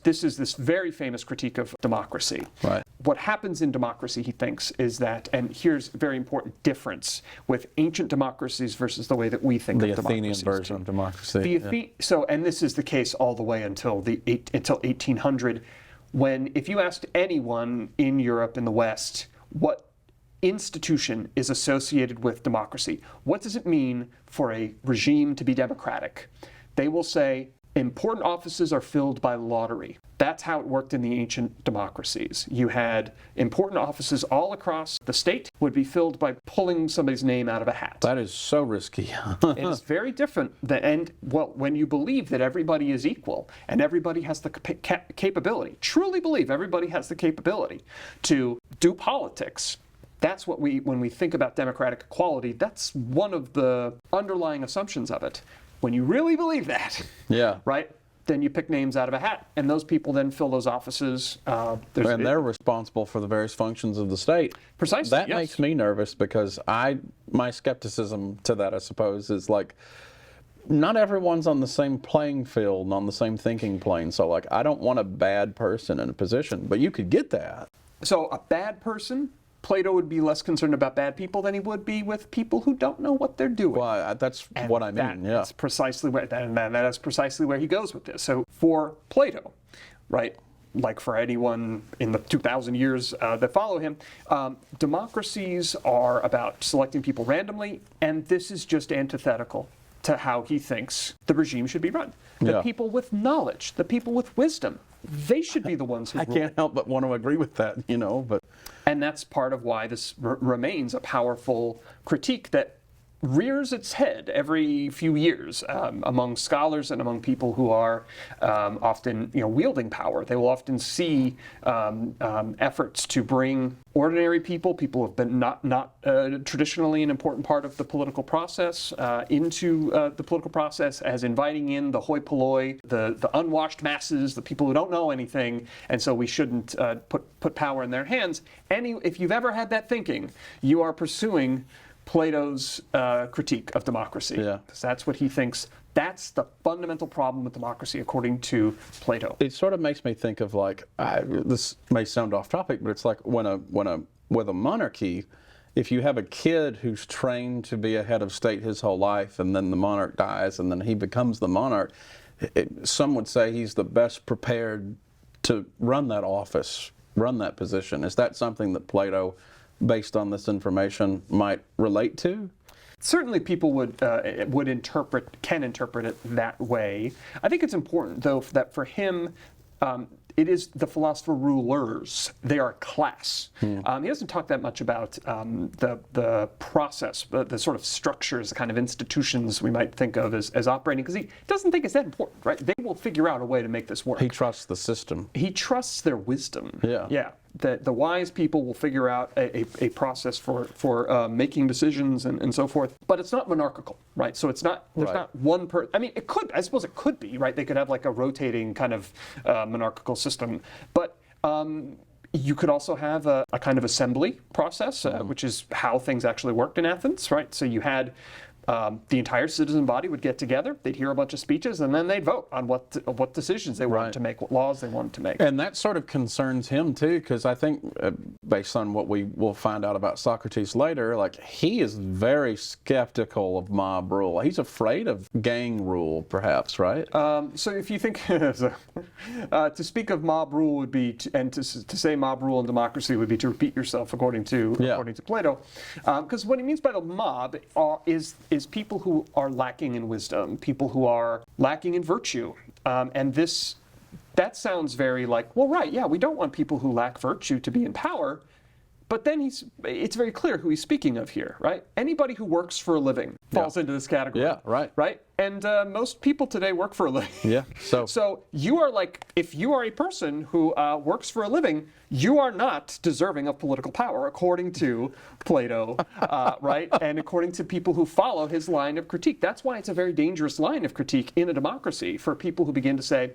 This is this very famous critique of democracy. Right. What happens in democracy, he thinks, is that, and here's a very important difference with ancient democracies versus the way that we think of democracies. The Athenian version of democracy. And this is the case all the way until 1800, when if you asked anyone in Europe, in the West, what institution is associated with democracy, what does it mean for a regime to be democratic? They will say important offices are filled by lottery. That's how it worked in the ancient democracies. You had important offices all across the state would be filled by pulling somebody's name out of a hat. That is so risky. It is very different. When you believe that everybody is equal and everybody has the capability, truly believe everybody has the capability to do politics, that's what when we think about democratic equality, that's one of the underlying assumptions of it. When you really believe that, Yeah. right, then you pick names out of a hat, and those people then fill those offices. And they're responsible for the various functions of the state. Precisely. That yes. makes me nervous because my skepticism to that, I suppose, is like, not everyone's on the same playing field and on the same thinking plane. So, like, I don't want a bad person in a position, but you could get that. So a bad person, Plato would be less concerned about bad people than he would be with people who don't know what they're doing. Well, that's what I mean, yeah. That's precisely that's precisely where he goes with this. So for Plato, right, like for anyone in the 2,000 years that follow him, democracies are about selecting people randomly, and this is just antithetical to how he thinks the regime should be run. The people with knowledge, the people with wisdom, they should be the ones who I can't help but want to agree with that, but... And that's part of why this remains a powerful critique that rears its head every few years among scholars and among people who are often wielding power. They will often see efforts to bring ordinary people who have been not traditionally an important part of the political process into the political process as inviting in the hoi polloi, the unwashed masses, the people who don't know anything, and so we shouldn't put power in their hands. If you've ever had that thinking, you are pursuing Plato's critique of democracy. Yeah. Because that's what he thinks. That's the fundamental problem with democracy, according to Plato. It sort of makes me think of this may sound off topic, but it's like with a monarchy, if you have a kid who's trained to be a head of state his whole life, and then the monarch dies, and then he becomes the monarch, some would say he's the best prepared to run that office, run that position. Is that something that Plato, based on this information, might relate to? Certainly people can interpret it that way. I think it's important, though, that for him, it is the philosopher rulers. They are a class. He doesn't talk that much about the process, the sort of structures, the kind of institutions we might think of as operating, because he doesn't think it's that important, right? They will figure out a way to make this work. He trusts the system. He trusts their wisdom. Yeah. Yeah. The wise people will figure out a process for making decisions and so forth, but it's not monarchical, right? So it's not, there's not one person. I mean, I suppose it could be, right? They could have like a rotating kind of monarchical system, but you could also have a kind of assembly process, which is how things actually worked in Athens, right? So you had the entire citizen body would get together, they'd hear a bunch of speeches, and then they'd vote on what decisions they wanted to make, what laws they wanted to make. And that sort of concerns him too, because I think, based on what we will find out about Socrates later, like, he is very skeptical of mob rule. He's afraid of gang rule, perhaps, right? So if you think, to speak of mob rule would be, to say mob rule in democracy would be to repeat yourself according to Plato. Because what he means by the mob is people who are lacking in wisdom, people who are lacking in virtue. And that sounds very like, well, right, yeah, we don't want people who lack virtue to be in power. But then it's very clear who he's speaking of here, right? Anybody who works for a living falls into this category. Yeah, right. Right? And most people today work for a living. Yeah. So you are like, if you are a person who works for a living, you are not deserving of political power, according to Plato, right? And according to people who follow his line of critique. That's why it's a very dangerous line of critique in a democracy for people who begin to say,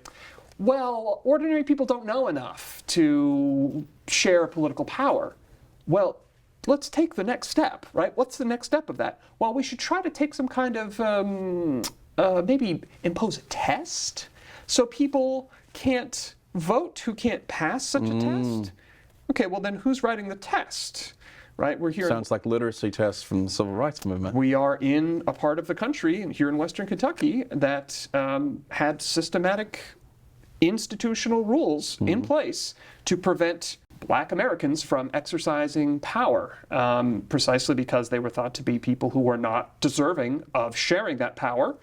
well, ordinary people don't know enough to share political power. Well, let's take the next step, right? What's the next step of that? Well, we should try to take some kind of, maybe impose a test so people can't vote who can't pass such a test. Okay, well then who's writing the test, right? We're here. Sounds like literacy tests from the Civil Rights Movement. We are in a part of the country, here in Western Kentucky, that had systematic institutional rules in place to prevent black Americans from exercising power, precisely because they were thought to be people who were not deserving of sharing that power.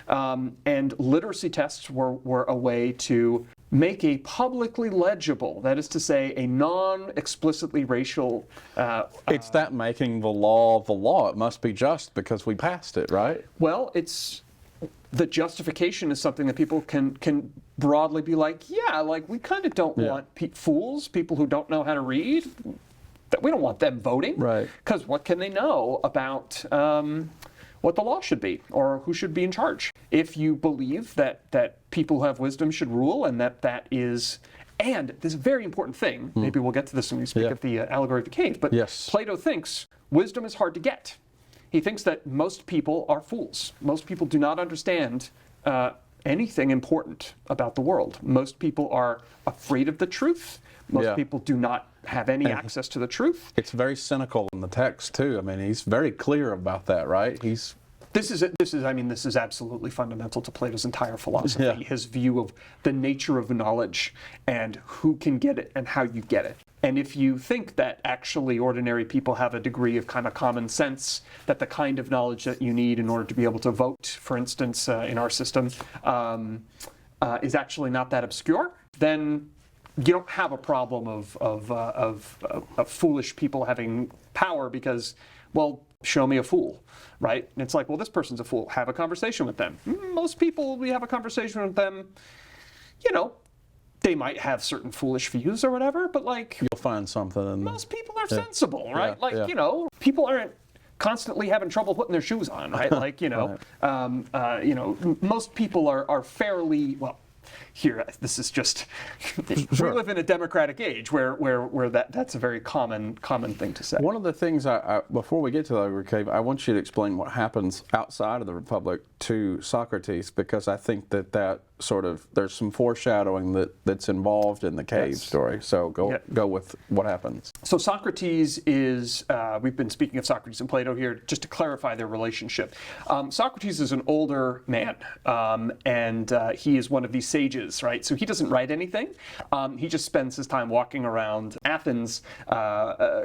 And literacy tests were a way to make a publicly legible, that is to say, a non-explicitly racial... it's that making the law the law. It must be just because we passed it, right? Well, the justification is something that people can broadly be like, yeah, like we kind of don't want fools, people who don't know how to read, that we don't want them voting. Right. Because what can they know about what the law should be or who should be in charge? If you believe that people who have wisdom should rule and that is... And this is a very important thing, maybe we'll get to this when we speak of the allegory of the cave, but Plato thinks wisdom is hard to get. He thinks that most people are fools. Most people do not understand anything important about the world. Most people are afraid of the truth. Most people do not have any access to the truth. It's very cynical in the text too. I mean, he's very clear about that, right? This is absolutely fundamental to Plato's entire philosophy, his view of the nature of knowledge and who can get it and how you get it. And if you think that actually ordinary people have a degree of kind of common sense, that the kind of knowledge that you need in order to be able to vote, for instance, in our system, is actually not that obscure, then you don't have a problem of foolish people having power because, well, show me a fool, right? And it's like, well, this person's a fool. Have a conversation with them. Most people, we have a conversation with them, they might have certain foolish views or whatever, but like... You'll find something in most people are sensible, right? People aren't constantly having trouble putting their shoes on, right? Like, most people are fairly, well, here, this is just, we live in a democratic age where that's a very common thing to say. One of the things, before we get to the allegory cave, I want you to explain what happens outside of the Republic to Socrates, because I think that sort of, there's some foreshadowing that's involved in the cave story. So go with what happens. So Socrates is, we've been speaking of Socrates and Plato here, just to clarify their relationship. Socrates is an older man, and he is one of these sages, right? So he doesn't write anything. He just spends his time walking around Athens,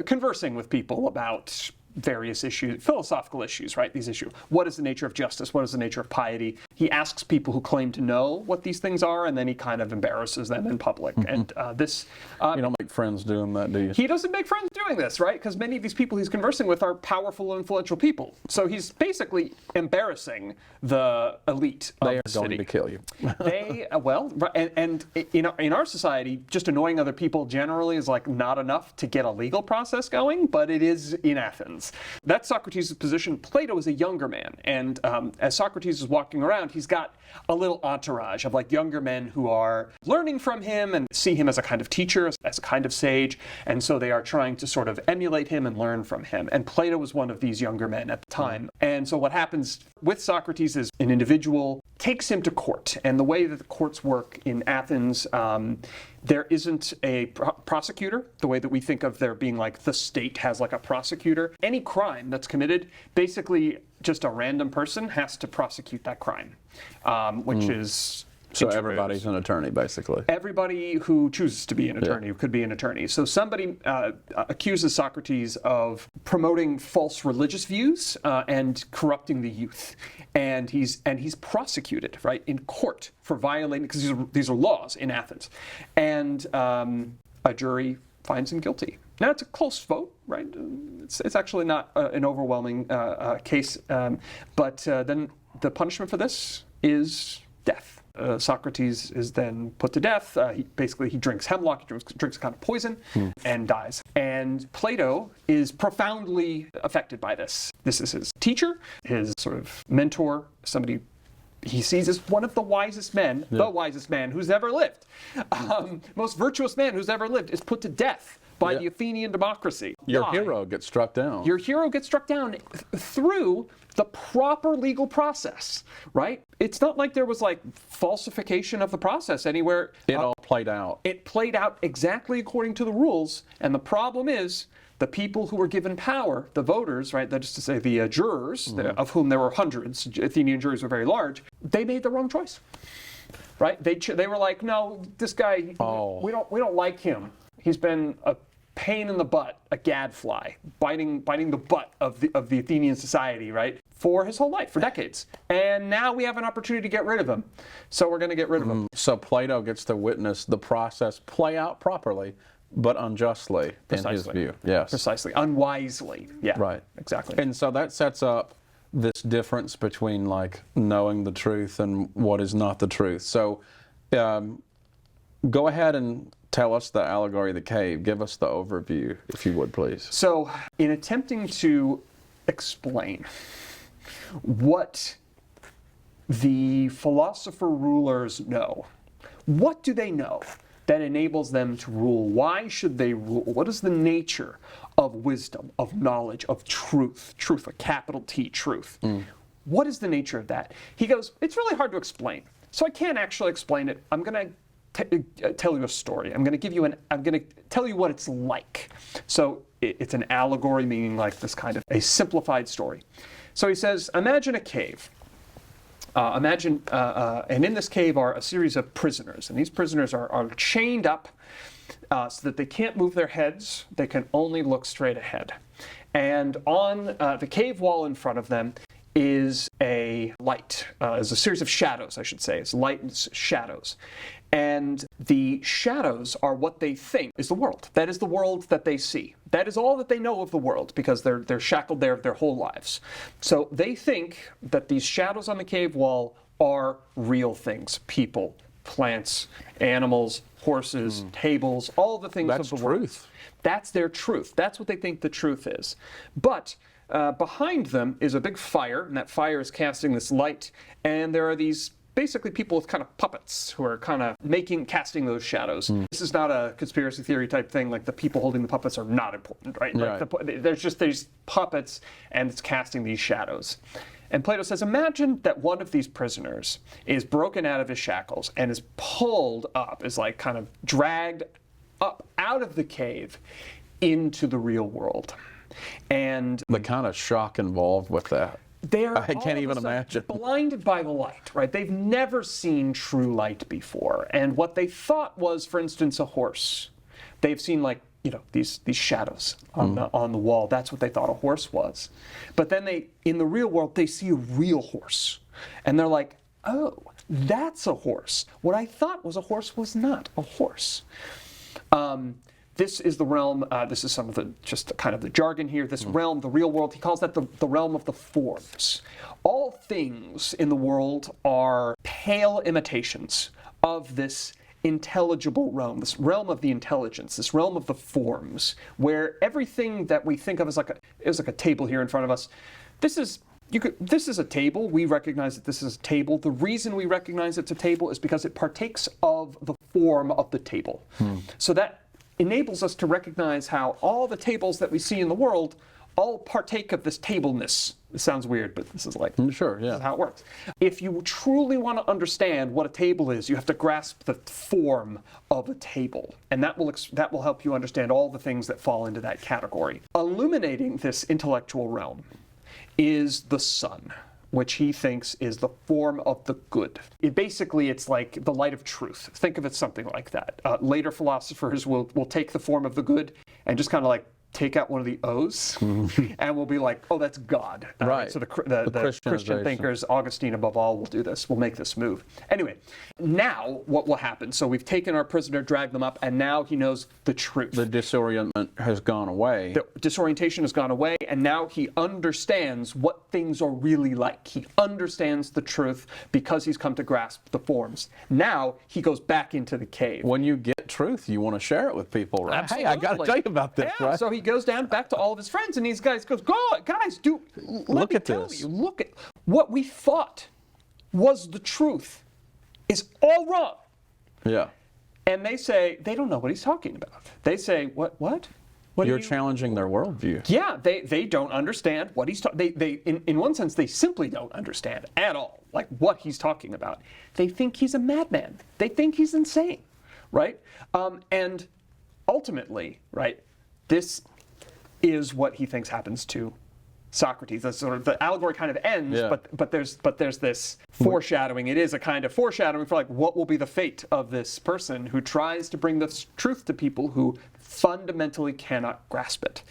conversing with people about various issues, philosophical issues, right? These issues. What is the nature of justice? What is the nature of piety? He asks people who claim to know what these things are, and then he kind of embarrasses them in public. And this... you don't make friends doing that, do you? He doesn't make friends doing this, right? Because many of these people he's conversing with are powerful and influential people. So he's basically embarrassing the elite of the city. They are going to kill you. And in our society, just annoying other people generally is like not enough to get a legal process going, but it is in Athens. That's Socrates' position. Plato is a younger man, and as Socrates is walking around, he's got a little entourage of like younger men who are learning from him and see him as a kind of teacher, as a kind of sage, and so they are trying to sort of emulate him and learn from him. And Plato was one of these younger men at the time. And so what happens with Socrates is an individual takes him to court, and the way that the courts work in Athens, there isn't a prosecutor, the way that we think of there being like the state has like a prosecutor. Any crime that's committed, basically just a random person has to prosecute that crime, which is... So everybody's an attorney, basically. Everybody who chooses to be an attorney could be an attorney. So somebody accuses Socrates of promoting false religious views and corrupting the youth, and he's prosecuted, right, in court for violating, because these are laws in Athens, and a jury finds him guilty. Now it's a close vote, right? It's actually not an overwhelming case, but then the punishment for this is death. Socrates is then put to death. He drinks hemlock, he drinks a kind of poison, and dies. And Plato is profoundly affected by this. This is his teacher, his sort of mentor, somebody he sees as one of the wisest men, the wisest man who's ever lived. Most virtuous man who's ever lived is put to death by the Athenian democracy. Your hero gets struck down. Your hero gets struck down through the proper legal process, right? It's not like there was like falsification of the process anywhere. It all played out. It played out exactly according to the rules, and the problem is the people who were given power, the voters, right, that is to say the jurors, of whom there were hundreds, Athenian juries were very large, they made the wrong choice, right? They were like, no, this guy, we don't like him. He's been a pain in the butt, a gadfly, biting the butt of the Athenian society, right? For his whole life, for decades. And now we have an opportunity to get rid of him. So we're going to get rid of him. So Plato gets to witness the process play out properly, but unjustly, in his view. Yes. Precisely. Unwisely. Yeah. Right. Exactly. And so that sets up this difference between like knowing the truth and what is not the truth. So go ahead and tell us the allegory of the cave. Give us the overview, if you would, please. So in attempting to explain what the philosopher rulers know, what do they know that enables them to rule? Why should they rule? What is the nature of wisdom, of knowledge, of truth? Truth, a capital T, truth. What is the nature of that? He goes, it's really hard to explain. So I can't actually explain it. I'm going to tell you a story. I'm going to tell you what it's like. So it's an allegory, meaning like this kind of a simplified story. So he says, imagine a cave. And in this cave are a series of prisoners, and these prisoners are chained up so that they can't move their heads. They can only look straight ahead. And on the cave wall in front of them is a light, is a series of shadows, I should say. It's light and shadows. And the shadows are what they think is the world. That is the world that they see. That is all that they know of the world, because they're shackled there their whole lives. So they think that these shadows on the cave wall are real things: people, plants, animals, horses, tables, all the things of the world. That's truth. That's their truth. That's what they think the truth is. But behind them is a big fire, and that fire is casting this light, and there are these basically people with kind of puppets who are kind of casting those shadows. This is not a conspiracy theory type thing, like the people holding the puppets are not important, right? Like there's just these puppets, and it's casting these shadows. And Plato says, imagine that one of these prisoners is broken out of his shackles and is pulled up, is like kind of dragged up out of the cave into the real world. And the kind of shock involved with that, I can't even imagine. Blinded by the light, right? They've never seen true light before. And what they thought was, for instance, a horse. They've seen these shadows on the wall. That's what they thought a horse was. But then in the real world, they see a real horse. And they're like, oh, that's a horse. What I thought was a horse was not a horse. This is the realm, this is some of the, just kind of the jargon here, this realm, the real world, he calls that the realm of the forms. All things in the world are pale imitations of this intelligible realm, this realm of the intelligence, this realm of the forms, where everything that we think of as like a table here in front of us. This is a table. We recognize that this is a table. The reason we recognize it's a table is because it partakes of the form of the table. So that enables us to recognize how all the tables that we see in the world all partake of this tableness. It sounds weird, but this is like sure, yeah. This is how it works. If you truly want to understand what a table is, you have to grasp the form of a table, and that will help you understand all the things that fall into that category. Illuminating this intellectual realm is the sun, which he thinks is the form of the good. It's like the light of truth. Think of it something like that. Later philosophers will take the form of the good and just kind of like take out one of the O's, and we'll be like, oh, that's God. Right. So the Christian thinkers, Augustine above all, will do this. We'll make this move. Anyway, now what will happen? So we've taken our prisoner, dragged them up, and now he knows the truth. The disorientation has gone away. The disorientation has gone away, and now he understands what things are really like. He understands the truth because he's come to grasp the forms. Now he goes back into the cave. When you get truth, you want to share it with people, right? Absolutely. Hey, I got to tell you about this, yeah, right? So he goes down back to all of his friends, and these guys goes, guys, look at this. Look at what we thought was the truth is all wrong. Yeah. And they say they don't know what he's talking about. They say, what? You're challenging their worldview. Yeah, they don't understand what he's talking. They in one sense they simply don't understand at all, like what he's talking about. They think he's a madman. They think he's insane, right? And ultimately, right, this is what he thinks happens to Socrates. That's sort of the allegory kind of ends, Yeah. but there's this foreshadowing. It is a kind of foreshadowing for like what will be the fate of this person who tries to bring the truth to people who fundamentally cannot grasp it.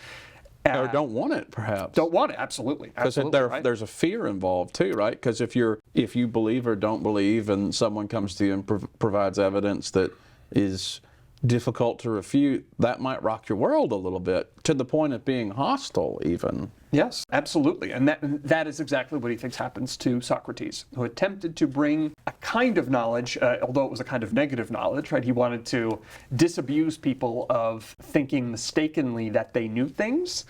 Or don't want it, perhaps. Don't want it, absolutely. Because Right? there's a fear involved too, right? Because if you believe or don't believe, and someone comes to you and provides evidence that is difficult to refute, that might rock your world a little bit, to the point of being hostile, even. Yes, absolutely. And that is exactly what he thinks happens to Socrates, who attempted to bring a kind of knowledge, although it was a kind of negative knowledge, right? He wanted to disabuse people of thinking mistakenly that they knew things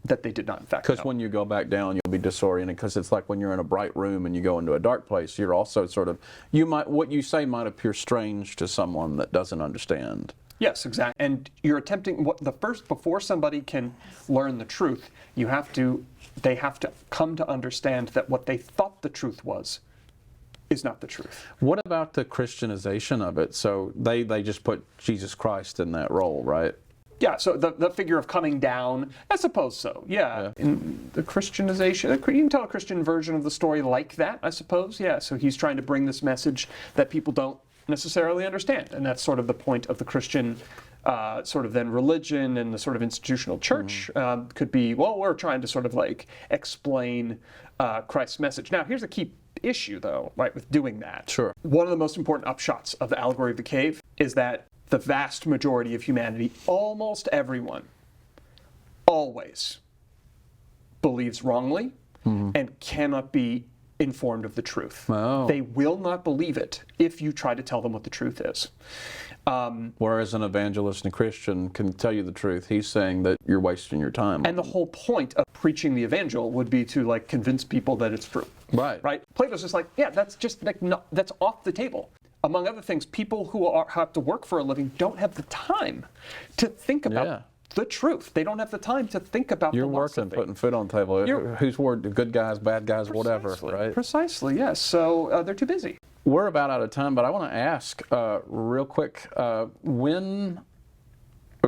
that they did not in fact know. Because when you go back down, you'll be disoriented, because it's like when you're in a bright room and you go into a dark place, you're also sort of, what you say might appear strange to someone that doesn't understand. Yes, exactly. And you're attempting before somebody can learn the truth, they have to come to understand that what they thought the truth was is not the truth. What about the Christianization of it? So they just put Jesus Christ in that role, right? Yeah, so the figure of coming down, I suppose so, yeah. In the Christianization, you can tell a Christian version of the story like that, I suppose, yeah. So he's trying to bring this message that people don't necessarily understand, and that's sort of the point of the Christian sort of then religion and the sort of institutional church could be, well, we're trying to sort of like explain Christ's message. Now, here's a key issue, though, right, with doing that. Sure. One of the most important upshots of the allegory of the cave is that the vast majority of humanity, almost everyone, always believes wrongly and cannot be informed of the truth. Oh. They will not believe it if you try to tell them what the truth is. Whereas an evangelist and a Christian can tell you the truth. He's saying that you're wasting your time. And the whole point of preaching the evangel would be to like convince people that it's true. Right. Right? Plato's just like, yeah, that's just like that's off the table. Among other things, people who have to work for a living don't have the time to think about the truth. They don't have the time to think about You're philosophy. working, putting food on the table. Whose word? The good guys, bad guys, whatever, right? Precisely, yes. So they're too busy. We're about out of time, but I want to ask real quick,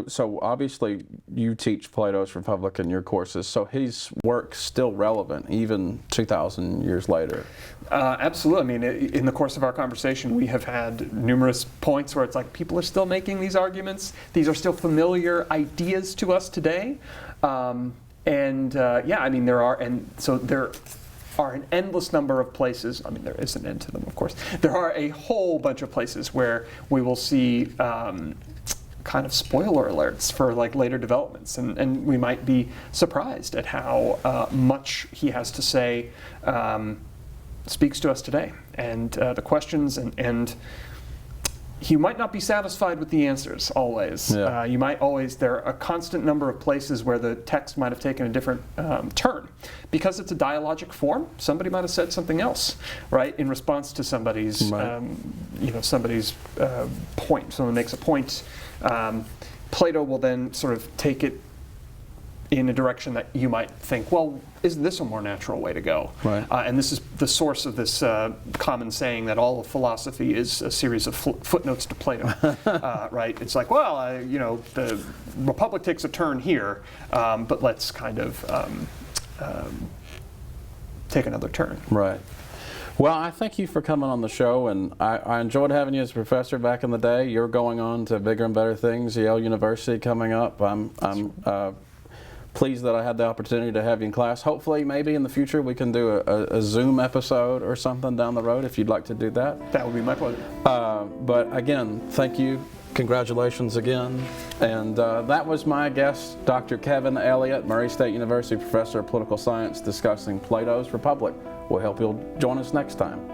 so obviously you teach Plato's Republic in your courses, so his work's still relevant even 2,000 years later. Absolutely. I mean, in the course of our conversation, we have had numerous points where it's like people are still making these arguments. These are still familiar ideas to us today. I mean, there are an endless number of places. I mean, there is an end to them, of course. There are a whole bunch of places where we will see kind of spoiler alerts for like later developments, and we might be surprised at how much he has to say speaks to us today, and the questions, and you might not be satisfied with the answers always. Yeah. You might always, there are a constant number of places where the text might have taken a different turn. Because it's a dialogic form, somebody might have said something else, right, in response to somebody's, somebody's point. Someone makes a point. Plato will then sort of take it in a direction that you might think, well, isn't this a more natural way to go? Right. And this is the source of this common saying that all of philosophy is a series of footnotes to Plato, right? It's like, well, the Republic takes a turn here, but let's kind of take another turn. Right. Well, I thank you for coming on the show, and I enjoyed having you as a professor back in the day. You're going on to bigger and better things, Yale University coming up. I'm pleased that I had the opportunity to have you in class. Hopefully, maybe in the future, we can do a Zoom episode or something down the road if you'd like to do that. That would be my pleasure. But again, thank you. Congratulations again. And that was my guest, Dr. Kevin Elliott, Murray State University Professor of Political Science, discussing Plato's Republic. We'll hope you'll join us next time.